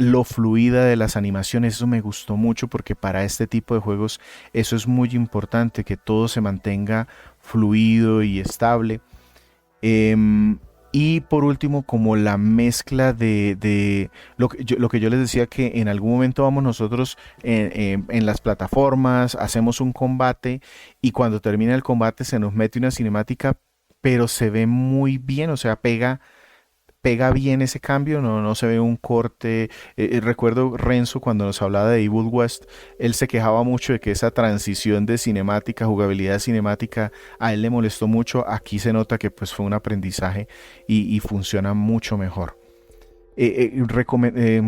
lo fluida de las animaciones, eso me gustó mucho porque para este tipo de juegos eso es muy importante, que todo se mantenga fluido y estable. Y por último, como la mezcla de lo que yo les decía, que en algún momento vamos nosotros en las plataformas, hacemos un combate y cuando termina el combate se nos mete una cinemática, pero se ve muy bien, o sea, pega bien ese cambio, no se ve un corte. Recuerdo Renzo cuando nos hablaba de Evil West, él se quejaba mucho de que esa transición de cinemática, jugabilidad cinemática, a él le molestó mucho. Aquí se nota que pues fue un aprendizaje y funciona mucho mejor.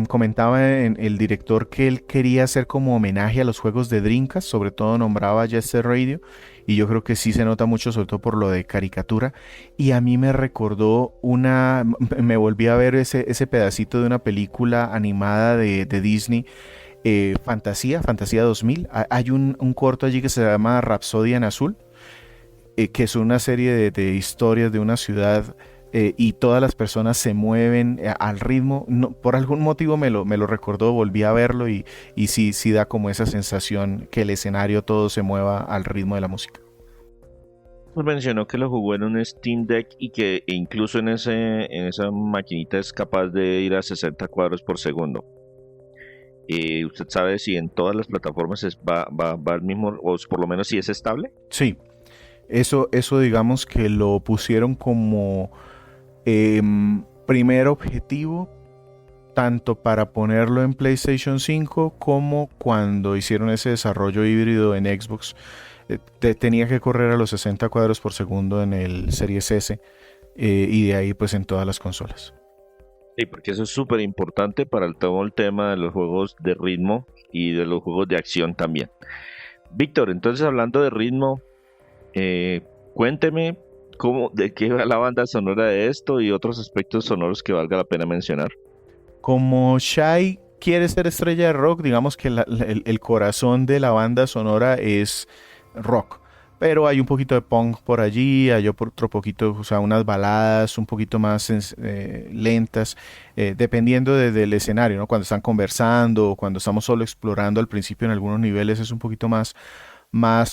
Comentaba el director que él quería hacer como homenaje a los juegos de Dreamcast, sobre todo nombraba Jet Set Radio, y yo creo que sí se nota mucho, sobre todo por lo de caricatura, y a mí me recordó me volví a ver ese pedacito de una película animada de Disney, Fantasía 2000. Hay un corto allí que se llama Rapsodia en Azul, que es una serie de historias de una ciudad, y todas las personas se mueven al ritmo. No, por algún motivo me lo recordó, volví a verlo y sí da como esa sensación que el escenario todo se mueva al ritmo de la música. Pues mencionó que lo jugó en un Steam Deck y que incluso en esa maquinita es capaz de ir a 60 cuadros por segundo. ¿Usted sabe si en todas las plataformas va al mismo, o por lo menos si es estable? Sí, eso digamos que lo pusieron como primer objetivo, tanto para ponerlo en PlayStation 5 como cuando hicieron ese desarrollo híbrido en Xbox. Tenía que correr a los 60 cuadros por segundo en el Series S, y de ahí pues en todas las consolas. Sí, porque eso es súper importante para todo el tema de los juegos de ritmo y de los juegos de acción también. Víctor, entonces hablando de ritmo, cuénteme de qué va la banda sonora de esto y otros aspectos sonoros que valga la pena mencionar. Como Shai quiere ser estrella de rock, digamos que el corazón de la banda sonora es rock. Pero hay un poquito de punk por allí, hay otro poquito, o sea, unas baladas un poquito más lentas, dependiendo del escenario, ¿no? Cuando están conversando o cuando estamos solo explorando al principio en algunos niveles es un poquito más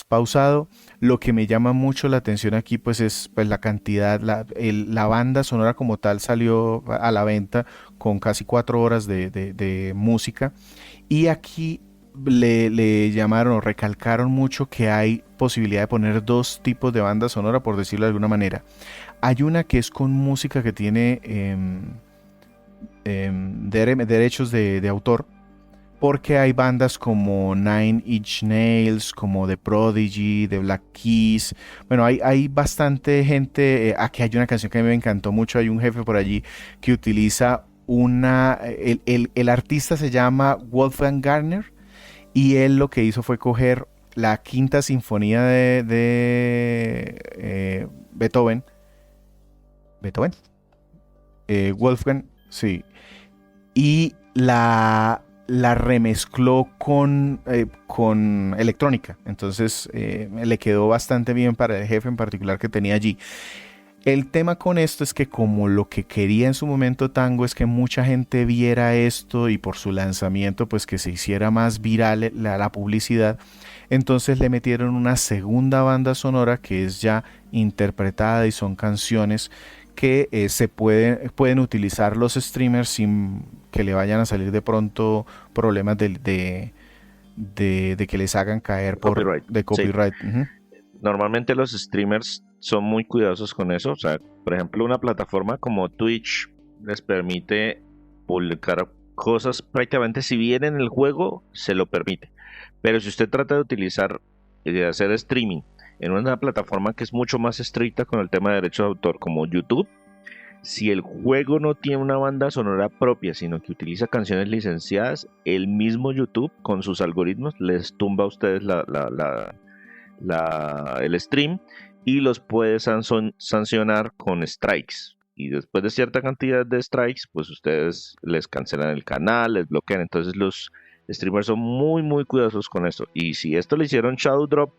pausado. Lo que me llama mucho la atención aquí pues es pues, la cantidad, la banda sonora como tal salió a la venta con casi 4 horas de música, y aquí le llamaron o recalcaron mucho que hay posibilidad de poner dos tipos de banda sonora, por decirlo de alguna manera. Hay una que es con música que tiene derechos de autor, porque hay bandas como Nine Inch Nails, como The Prodigy, The Black Keys. Bueno, hay bastante gente. Aquí hay una canción que a mí me encantó mucho. Hay un jefe por allí que utiliza el artista se llama Wolfgang Gartner, y él lo que hizo fue coger la quinta sinfonía de Beethoven. Wolfgang, sí. Y la remezcló con electrónica. Entonces le quedó bastante bien para el jefe en particular que tenía allí. El tema con esto es que como lo que quería en su momento Tango es que mucha gente viera esto y por su lanzamiento pues que se hiciera más viral la publicidad, entonces le metieron una segunda banda sonora que es ya interpretada y son canciones que pueden utilizar los streamers sin que le vayan a salir de pronto problemas de que les hagan caer de copyright. Sí. Uh-huh. Normalmente los streamers son muy cuidadosos con eso. O sea, por ejemplo, una plataforma como Twitch les permite publicar cosas prácticamente si viene en el juego, se lo permite. Pero si usted trata de utilizar y de hacer streaming en una plataforma que es mucho más estricta con el tema de derechos de autor como YouTube, si el juego no tiene una banda sonora propia, sino que utiliza canciones licenciadas, el mismo YouTube con sus algoritmos les tumba a ustedes el stream y los puede sancionar con strikes. Y después de cierta cantidad de strikes, pues ustedes les cancelan el canal, les bloquean. Entonces los streamers son muy muy cuidadosos con esto. Y si esto le hicieron Shadow Drop,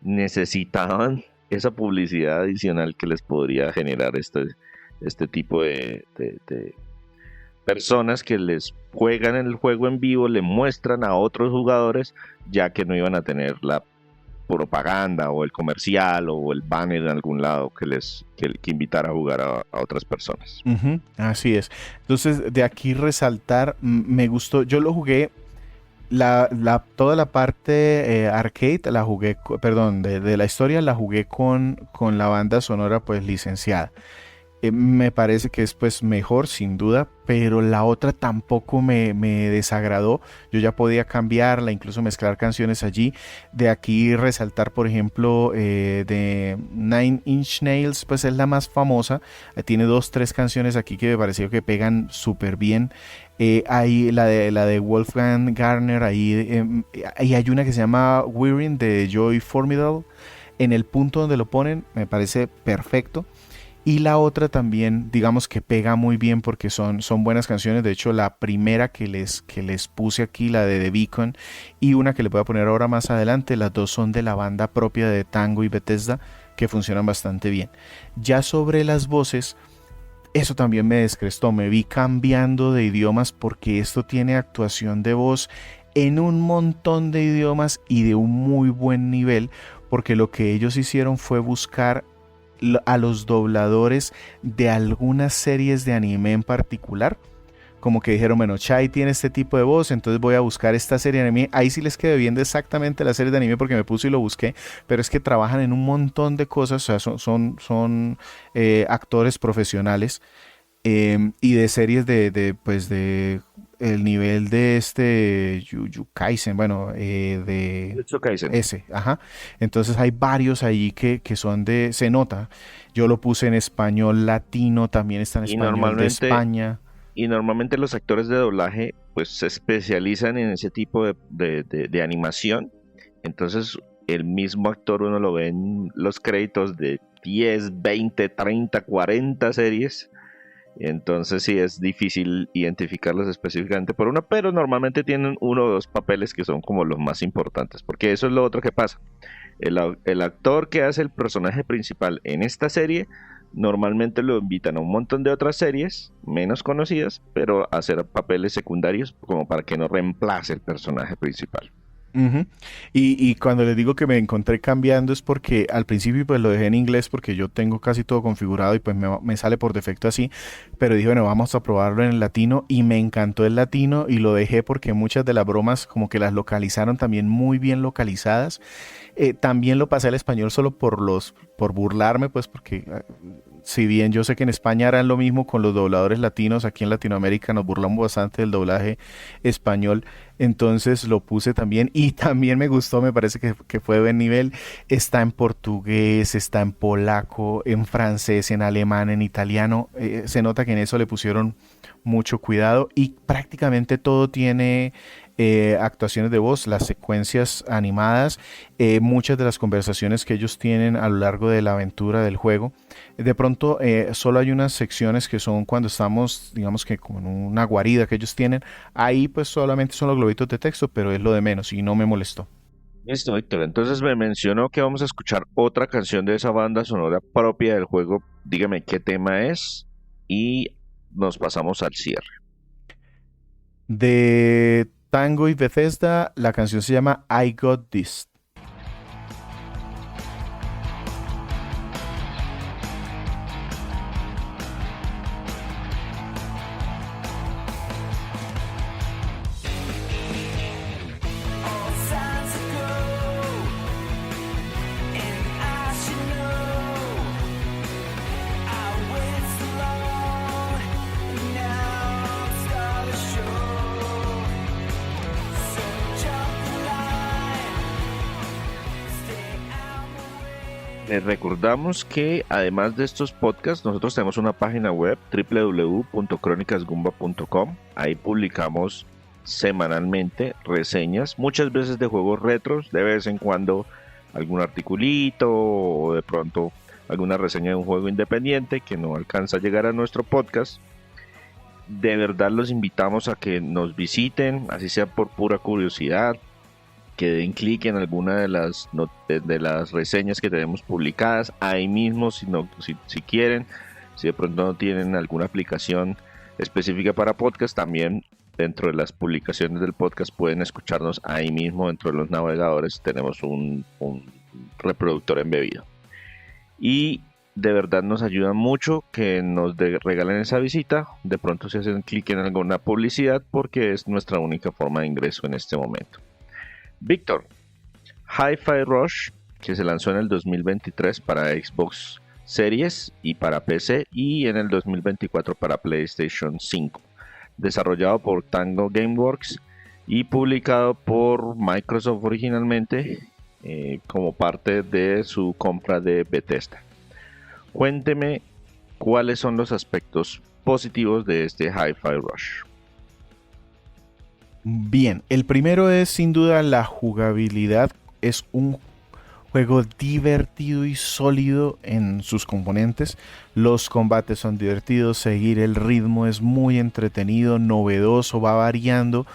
necesitaban esa publicidad adicional que les podría generar este tipo de personas que les juegan en el juego en vivo, le muestran a otros jugadores, ya que no iban a tener la propaganda o el comercial o el banner en algún lado que invitara a jugar a otras personas. Uh-huh, así es. Entonces de aquí resaltar, me gustó, yo lo jugué toda la parte arcade la jugué, perdón, de la historia la jugué con la banda sonora pues licenciada. Me parece que es pues mejor sin duda, pero la otra tampoco me desagradó. Yo ya podía cambiarla, incluso mezclar canciones allí. De aquí resaltar, por ejemplo, de Nine Inch Nails, pues es la más famosa. Tiene dos, tres canciones aquí que me pareció que pegan súper bien. Hay la de Wolfgang Gartner, ahí hay una que se llama Wearing de Joy Formidable. En el punto donde lo ponen me parece perfecto. Y la otra también, digamos que pega muy bien porque son buenas canciones. De hecho, la primera que les puse aquí, la de The Beacon, y una que le voy a poner ahora más adelante, las dos son de la banda propia de Tango y Bethesda, que funcionan bastante bien. Ya sobre las voces, eso también me descrestó. Me vi cambiando de idiomas porque esto tiene actuación de voz en un montón de idiomas y de un muy buen nivel, porque lo que ellos hicieron fue buscar a los dobladores de algunas series de anime en particular. Como que dijeron, bueno, Chai tiene este tipo de voz, entonces voy a buscar esta serie de anime. Ahí sí les quedé viendo exactamente la serie de anime porque me puse y lo busqué, pero es que trabajan en un montón de cosas, o sea, son actores profesionales, y de series pues de el nivel de Jujutsu Kaisen, bueno, de Jujutsu Kaisen. ese, ajá. Entonces hay varios ahí que son se nota. Yo lo puse en español latino, también está en Y español de normalmente, España. y normalmente los actores de doblaje pues se especializan en ese tipo de animación. Entonces el mismo actor uno lo ve en los créditos de 10, 20, 30, 40 series. Entonces sí es difícil identificarlos específicamente por uno, pero normalmente tienen uno o dos papeles que son como los más importantes, porque eso es lo otro que pasa. El actor que hace el personaje principal en esta serie, normalmente lo invitan a un montón de otras series menos conocidas, pero a hacer papeles secundarios como para que no reemplace el personaje principal. Ujú. Y cuando les digo que me encontré cambiando es porque al principio pues lo dejé en inglés porque yo tengo casi todo configurado y pues me sale por defecto así, pero dije, bueno, vamos a probarlo en el latino y me encantó el latino y lo dejé porque muchas de las bromas como que las localizaron también muy bien localizadas. También lo pasé al español solo por burlarme, pues porque si bien yo sé que en España harán lo mismo con los dobladores latinos, aquí en Latinoamérica nos burlamos bastante del doblaje español, entonces lo puse también y también me gustó, me parece que fue de buen nivel. Está en portugués, está en polaco, en francés, en alemán, en italiano. Se nota que en eso le pusieron mucho cuidado y prácticamente todo tiene actuaciones de voz, las secuencias animadas, muchas de las conversaciones que ellos tienen a lo largo de la aventura del juego. De pronto solo hay unas secciones que son cuando estamos, digamos que como en una guarida que ellos tienen, ahí pues solamente son los globitos de texto, pero es lo de menos y no me molestó. Listo, Víctor. Entonces me mencionó que vamos a escuchar otra canción de esa banda sonora propia del juego. Dígame qué tema es y nos pasamos al cierre. De Tango y Bethesda, la canción se llama I Got This. Les recordamos que además de estos podcasts, nosotros tenemos una página web www.cronicasgumba.com. Ahí publicamos semanalmente reseñas, muchas veces de juegos retros, de vez en cuando algún articulito o de pronto alguna reseña de un juego independiente que no alcanza a llegar a nuestro podcast. De verdad los invitamos a que nos visiten, así sea por pura curiosidad, que den clic en alguna de las reseñas que tenemos publicadas ahí mismo si quieren. Si de pronto no tienen alguna aplicación específica para podcast, también dentro de las publicaciones del podcast pueden escucharnos ahí mismo dentro de los navegadores. Tenemos un reproductor embebido y de verdad nos ayuda mucho que nos regalen esa visita. De pronto si hacen clic en alguna publicidad, porque es nuestra única forma de ingreso en este momento. Víctor, Hi-Fi Rush, que se lanzó en el 2023 para Xbox Series y para PC, y en el 2024 para PlayStation 5. Desarrollado por Tango Gameworks y publicado por Microsoft originalmente, como parte de su compra de Bethesda. Cuénteme cuáles son los aspectos positivos de este Hi-Fi Rush. Bien, el primero es sin duda la jugabilidad. Es un juego divertido y sólido en sus componentes. Los combates son divertidos, seguir el ritmo es muy entretenido, novedoso, va variando,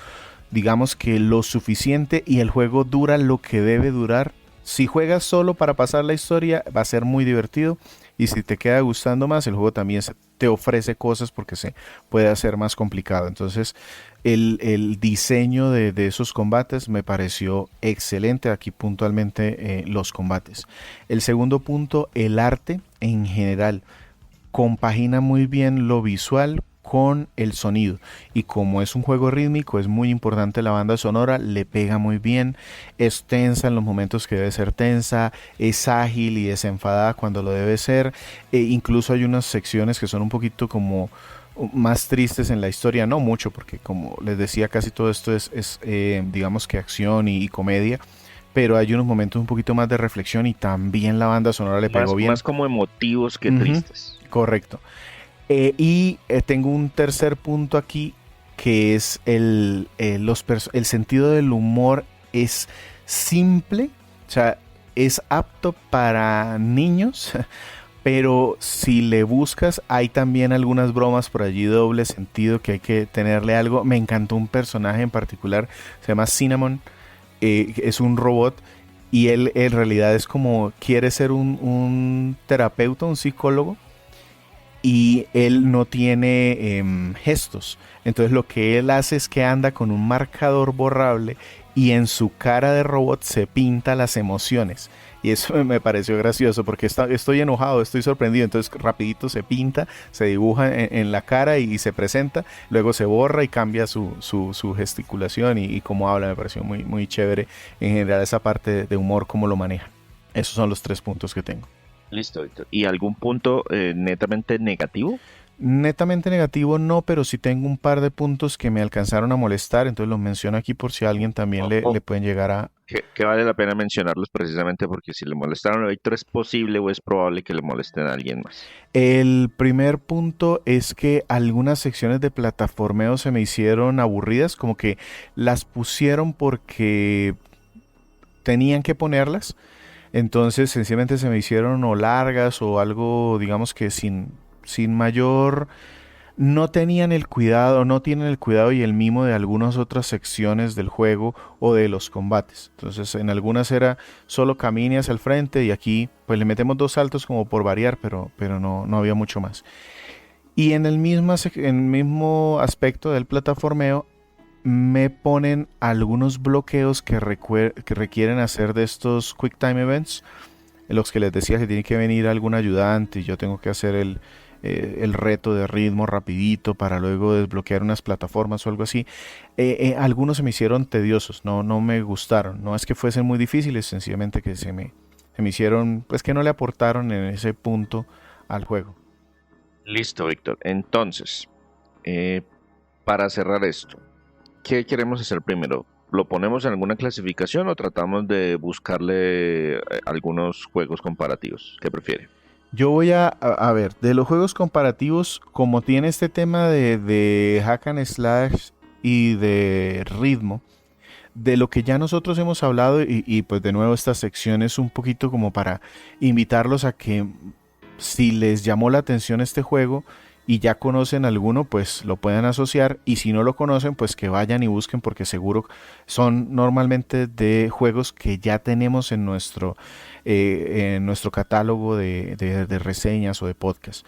digamos que lo suficiente, y el juego dura lo que debe durar. Si juegas solo para pasar la historia va a ser muy divertido, y si te queda gustando más, el juego también te ofrece cosas porque se puede hacer más complicado. Entonces el diseño de esos combates me pareció excelente. Aquí puntualmente los combates. El segundo punto, el arte en general compagina muy bien lo visual con el sonido, y como es un juego rítmico es muy importante la banda sonora, le pega muy bien, es tensa en los momentos que debe ser tensa, es ágil y desenfadada cuando lo debe ser, incluso hay unas secciones que son un poquito como más tristes en la historia, no mucho porque como les decía casi todo esto es digamos que acción y comedia, pero hay unos momentos un poquito más de reflexión y también la banda sonora le pegó bien. Más como emotivos que tristes. Correcto. Y tengo un tercer punto aquí, que es el sentido del humor es simple, o sea, es apto para niños, pero si le buscas hay también algunas bromas por allí doble sentido que hay que tenerle algo. Me encantó un personaje en particular, se llama Cinnamon, es un robot, y él en realidad es como quiere ser un terapeuta, un psicólogo, y él no tiene gestos. Entonces lo que él hace es que anda con un marcador borrable y en su cara de robot se pinta las emociones. Y eso me pareció gracioso porque estoy enojado, estoy sorprendido. Entonces rapidito se pinta, se dibuja en la cara y se presenta. Luego se borra y cambia su gesticulación y cómo habla. Me pareció muy, muy chévere en general esa parte de humor, cómo lo maneja. Esos son los 3 puntos que tengo. Listo, Víctor. ¿Y algún punto netamente negativo? Netamente negativo no, pero sí tengo un par de puntos que me alcanzaron a molestar, entonces los menciono aquí por si a alguien también le pueden llegar a... Que vale la pena mencionarlos precisamente porque si le molestaron a Víctor es posible o es probable que le molesten a alguien más. El primer punto es que algunas secciones de plataformeo se me hicieron aburridas, como que las pusieron porque tenían que ponerlas. Entonces sencillamente se me hicieron o largas o algo, digamos que sin mayor... No tenían el cuidado, no tienen el cuidado y el mimo de algunas otras secciones del juego o de los combates. Entonces en algunas era solo camine hacia el frente y aquí pues le metemos 2 saltos como por variar, pero no había mucho más. Y en el mismo aspecto del plataformeo me ponen algunos bloqueos que requieren hacer de estos Quick Time Events, en los que les decía que tiene que venir algún ayudante y yo tengo que hacer el reto de ritmo rapidito para luego desbloquear unas plataformas o algo así. Algunos se me hicieron tediosos, no me gustaron, no es que fuesen muy difíciles, sencillamente que se me hicieron, pues que no le aportaron en ese punto al juego. Listo, Víctor. Entonces, para cerrar esto, ¿qué queremos hacer primero? ¿Lo ponemos en alguna clasificación o tratamos de buscarle algunos juegos comparativos? ¿Qué prefiere? Yo voy a ver, de los juegos comparativos, como tiene este tema de hack and slash y de ritmo, de lo que ya nosotros hemos hablado, y pues de nuevo esta sección es un poquito como para invitarlos a que si les llamó la atención este juego y ya conocen alguno, pues lo puedan asociar, y si no lo conocen, pues que vayan y busquen porque seguro son normalmente de juegos que ya tenemos en nuestro catálogo de reseñas o de podcast.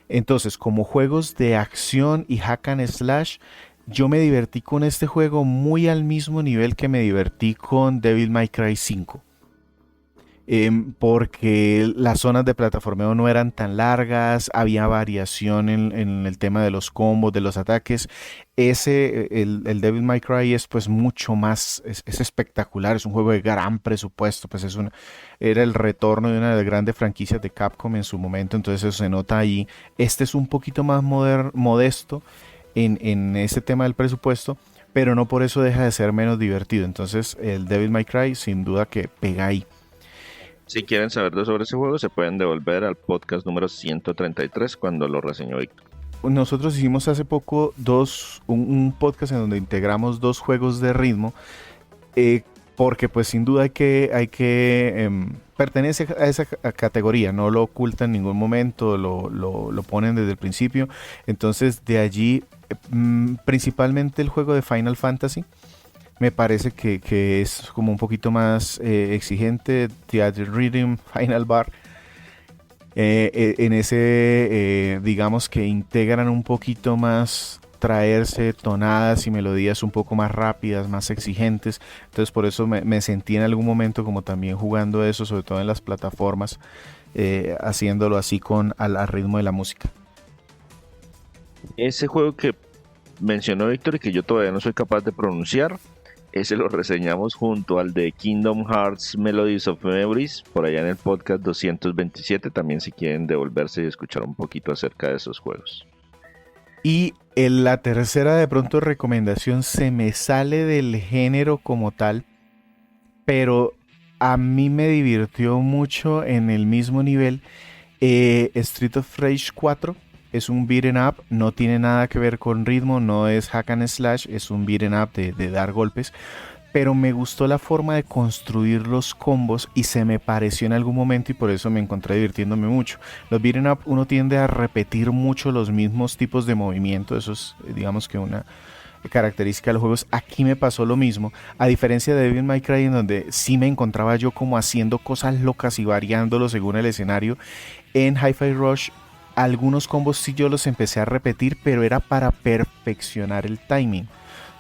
Entonces, como juegos de acción y hack and slash, yo me divertí con este juego muy al mismo nivel que me divertí con Devil May Cry 5. porque las zonas de plataformeo no eran tan largas, había variación en el tema de los combos, de los ataques. El Devil May Cry es pues mucho más, es espectacular, es un juego de gran presupuesto, pues era el retorno de una de las grandes franquicias de Capcom en su momento, entonces eso se nota ahí. Este es un poquito más modesto en ese tema del presupuesto, pero no por eso deja de ser menos divertido. Entonces el Devil May Cry sin duda que pega ahí. Si quieren saber sobre ese juego, se pueden devolver al podcast número 133 cuando lo reseñó Víctor. Nosotros hicimos hace poco un podcast en donde integramos dos juegos de ritmo, porque pues sin duda pertenece a esa categoría, no lo oculta en ningún momento, lo ponen desde el principio. Entonces de allí, principalmente el juego de Final Fantasy, me parece que es como un poquito más exigente. Theater Rhythm, Final Bar. En ese, digamos que integran un poquito más traerse tonadas y melodías un poco más rápidas, más exigentes. Entonces por eso me sentí en algún momento como también jugando eso, sobre todo en las plataformas, haciéndolo así al ritmo de la música. Ese juego que mencionó Víctor y que yo todavía no soy capaz de pronunciar, ese lo reseñamos junto al de Kingdom Hearts Melodies of Memories, por allá en el podcast 227, también si quieren devolverse y escuchar un poquito acerca de esos juegos. Y en la tercera de pronto recomendación se me sale del género como tal, pero a mí me divirtió mucho en el mismo nivel. Street of Rage 4 es un beat'em up, no tiene nada que ver con ritmo, no es hack and slash, es un beat'em up de dar golpes, pero me gustó la forma de construir los combos y se me pareció en algún momento y por eso me encontré divirtiéndome mucho. Los beat'em up uno tiende a repetir mucho los mismos tipos de movimiento, eso es digamos que una característica de los juegos. Aquí me pasó lo mismo, a diferencia de Devil May Cry, en donde sí me encontraba yo como haciendo cosas locas y variándolo según el escenario. En Hi-Fi Rush algunos combos sí yo los empecé a repetir, pero era para perfeccionar el timing.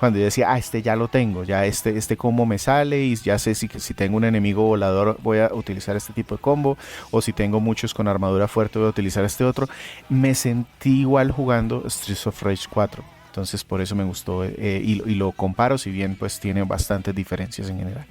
Cuando yo decía, este ya lo tengo, ya este combo me sale y ya sé si tengo un enemigo volador voy a utilizar este tipo de combo, o si tengo muchos con armadura fuerte voy a utilizar este otro. Me sentí igual jugando Streets of Rage 4, entonces por eso me gustó, y lo comparo, si bien pues tiene bastantes diferencias en general.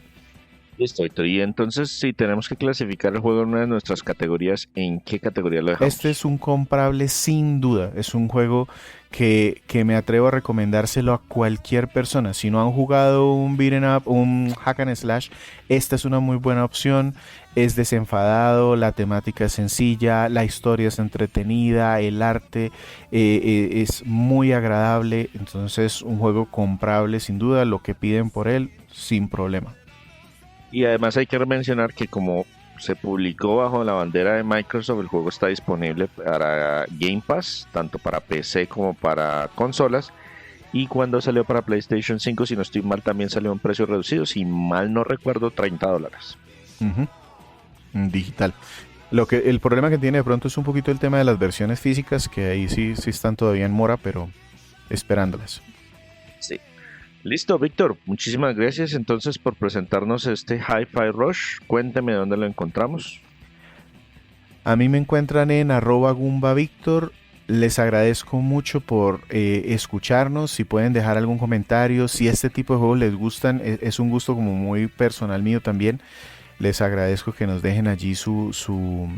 Listo, Víctor. Y entonces, si tenemos que clasificar el juego en una de nuestras categorías, ¿en qué categoría lo dejamos? Este es un comprable sin duda. Es un juego que me atrevo a recomendárselo a cualquier persona. Si no han jugado un beat'em up, un hack and slash, esta es una muy buena opción. Es desenfadado, la temática es sencilla, la historia es entretenida, el arte es muy agradable. Entonces, un juego comprable sin duda. Lo que piden por él, sin problema. Y además hay que mencionar que como se publicó bajo la bandera de Microsoft, el juego está disponible para Game Pass, tanto para PC como para consolas. Y cuando salió para PlayStation 5, si no estoy mal, también salió a un precio reducido, si mal no recuerdo, $30. Digital. El problema que tiene de pronto es un poquito el tema de las versiones físicas, que ahí sí están todavía en mora, pero esperándolas. Sí. Listo, Víctor, muchísimas gracias entonces por presentarnos este Hi-Fi Rush. Cuénteme dónde lo encontramos. A mí me encuentran en @GumbaVictor. Les agradezco mucho por escucharnos. Si pueden dejar algún comentario, si este tipo de juegos les gustan, es un gusto como muy personal mío también. Les agradezco que nos dejen allí su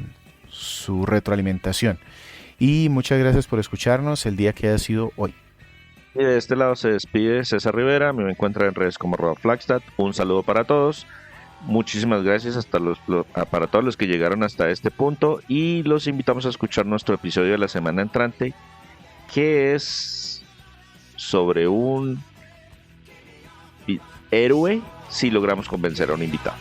retroalimentación. Y muchas gracias por escucharnos el día que haya sido hoy. Y de este lado se despide César Rivera, me encuentra en redes como @Flagstad. Un saludo para todos, muchísimas gracias para todos los que llegaron hasta este punto y los invitamos a escuchar nuestro episodio de la semana entrante, que es sobre un héroe si logramos convencer a un invitado.